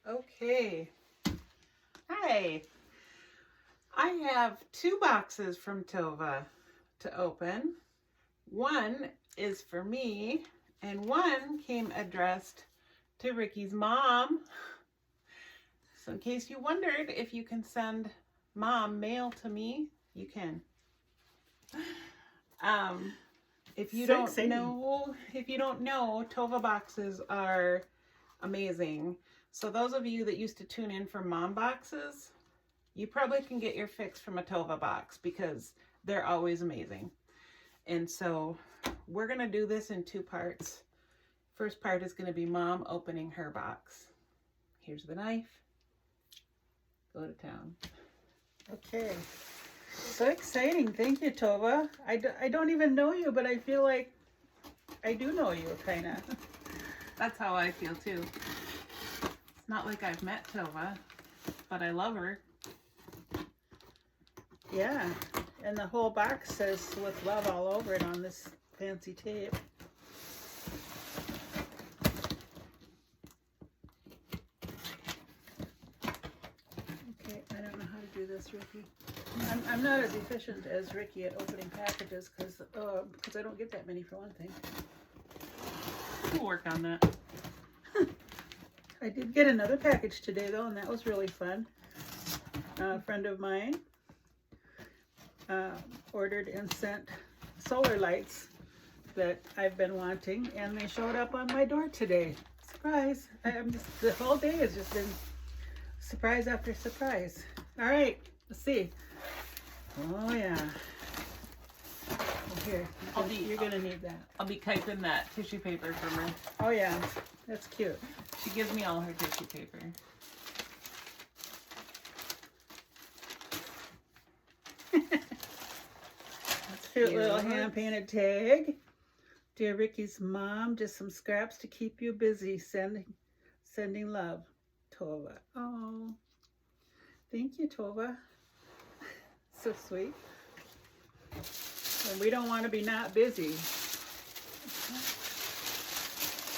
Okay. Hi. I have 2 boxes from Tova to open. One is for me, and one came addressed to Ricky's mom. So in case you wondered if you can send mom mail to me, you can. If you don't know, Tova boxes are amazing. So those of you that used to tune in for mom boxes, you probably can get your fix from a Tova box because they're always amazing. And so we're going to do this in 2 parts. First part is going to be mom opening her box. Here's the knife. Go to town. Okay. So exciting. Thank you, Tova. I don't even know you, but I feel like I do know you, kind of. That's how I feel too. It's not like I've met Tova, but I love her. Yeah. And the whole box says with love all over it on this fancy tape. Okay, I don't know how to do this, Ricky. I'm not as efficient as Ricky at opening packages because I don't get that many for one thing. We'll work on that. I did get another package today though, and that was really fun. A friend of mine ordered and sent solar lights that I've been wanting, and they showed up on my door today. Surprise! The whole day has just been surprise after surprise. All right, let's see. Oh yeah. Here, you're gonna need that. I'll be typing that tissue paper from her. Oh yeah, that's cute. She gives me all her tissue paper. That's cute little hand-painted tag. Dear Ricky's mom, just some scraps to keep you busy. Sending love, Tova. Oh, thank you, Tova. So sweet. And we don't want to be not busy.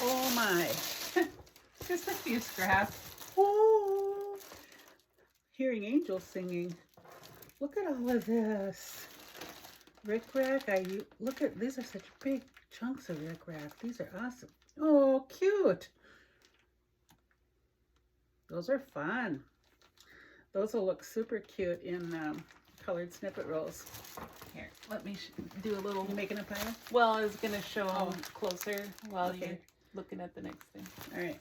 Oh my. Just a few scraps. Oh. Hearing angels singing. Look at all of this. Rick-rack. Look at, these are such big chunks of rick-rack. These are awesome. Oh, cute. Those are fun. Those will look super cute in colored snippet rolls. Here, let me do a little. You making a pile? Well, I was going to show them closer while you're looking at the next thing. All right.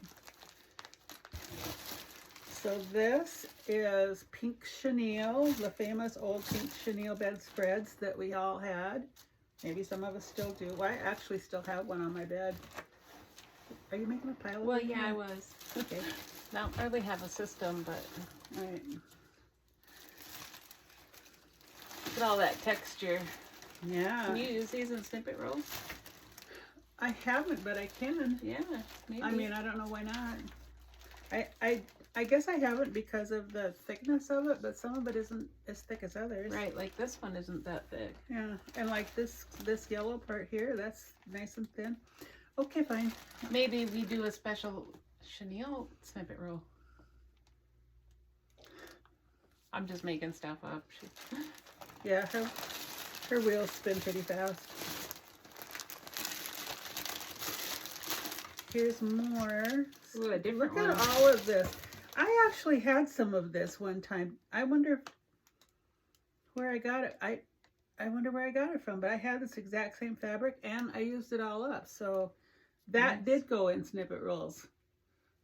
So this is pink chenille, the famous old pink chenille bedspreads that we all had. Maybe some of us still do. Well, I actually still have one on my bed. Are you making a pile of Well, them? yeah, I was. Okay. Don't really have a system, but All right. look at all that texture. Yeah. Can you use these in snippet rolls? I haven't, but I can. Yeah, maybe. I mean, I don't know why not. I guess I haven't because of the thickness of it, but some of it isn't as thick as others. Right, like this one isn't that thick. Yeah, and like this yellow part here, that's nice and thin. Okay, fine. Maybe we do a special chenille snippet roll. I'm just making stuff up. Yeah, her wheels spin pretty fast. Here's more. Ooh, a different Look one. at all of this. I actually had some of this one time. I wonder where I got it. I wonder where I got it from, but I had this exact same fabric and I used it all up. So that did go in snippet rolls.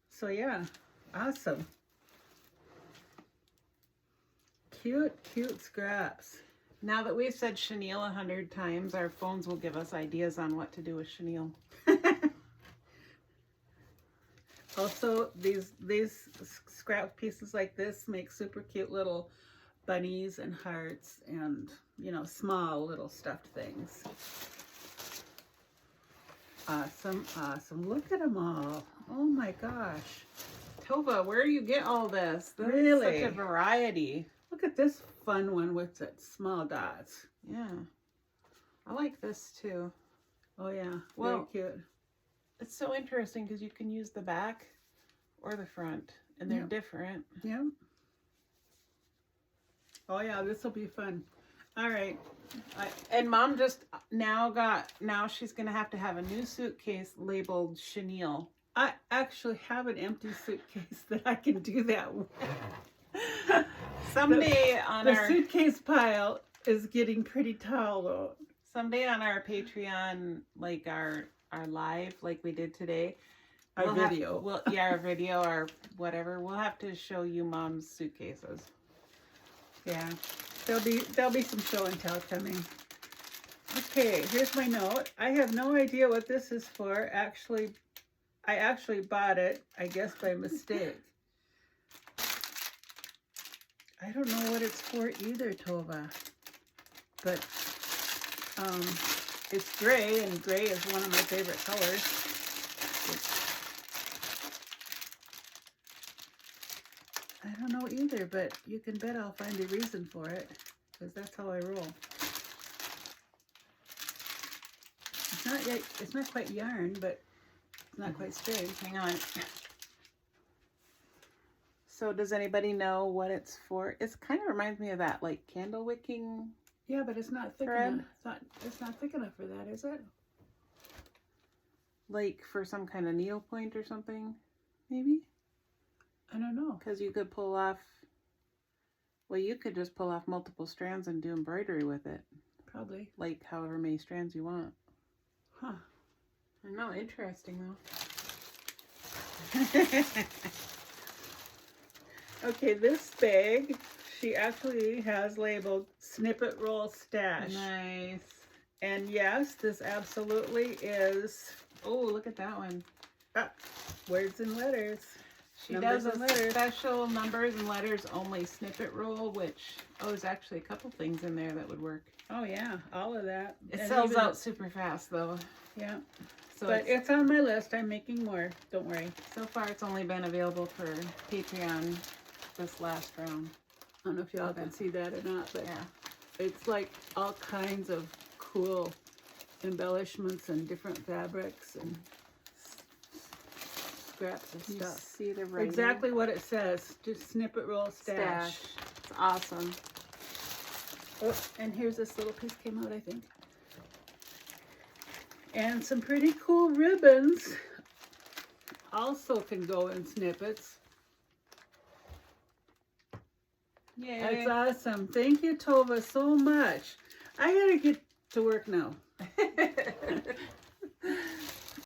So yeah, awesome. Cute, cute scraps. Now that we've said chenille 100 times, our phones will give us ideas on what to do with chenille. Also, these scrap pieces like this make super cute little bunnies and hearts and, you know, small little stuffed things. Awesome, awesome. Look at them all. Oh my gosh. Tova, where do you get all this? This Really? is such a variety. Look at this fun one with the small dots. Yeah. I like this too. Oh yeah, Well, very cute. it's so interesting because you can use the back or the front, and they're different. Yeah. Oh yeah, this will be fun. All right. And Mom just now she's gonna have to have a new suitcase labeled chenille. I actually have an empty suitcase that I can do that with. Someday the suitcase pile is getting pretty tall though. Someday on our Patreon, like our live, like we did today, our video, or whatever, we'll have to show you Mom's suitcases. Yeah, there'll be some show and tell coming. Okay, here's my note. I have no idea what this is for. Actually, I actually bought it, I guess by mistake. I don't know what it's for either, Tova. But it's gray, and gray is one of my favorite colors. I don't know either, but you can bet I'll find a reason for it, because that's how I roll. It's not quite yarn, but it's not quite straight. Hang on. So does anybody know what it's for? It kind of reminds me of that, like, candle wicking. Yeah, but it's not thick enough. It's not thick enough for that, is it? Like for some kind of needle point or something, maybe? I don't know. Because you could pull off, well, you could just pull off multiple strands and do embroidery with it. Probably. Like however many strands you want. Huh. I know, interesting though. Okay, this bag, she actually has labeled Snippet Roll Stash. Nice. And yes, this absolutely is. Oh, look at that one. Words and letters. She does a special numbers and letters only snippet roll, which, there's actually a couple things in there that would work. Oh yeah, all of that. It sells out super fast though. Yeah. So but it's on my list. I'm making more. Don't worry. So far it's only been available for Patreon this last round. I don't know if y'all can see that or not, but yeah, it's like all kinds of cool embellishments and different fabrics and scraps of stuff. See the writing? Exactly what it says. Just Snippet Roll Stash. It's awesome. Oh, and here's this little piece came out, I think. And some pretty cool ribbons also can go in snippets. Yay. That's awesome. Thank you, Tova, so much. I gotta get to work now.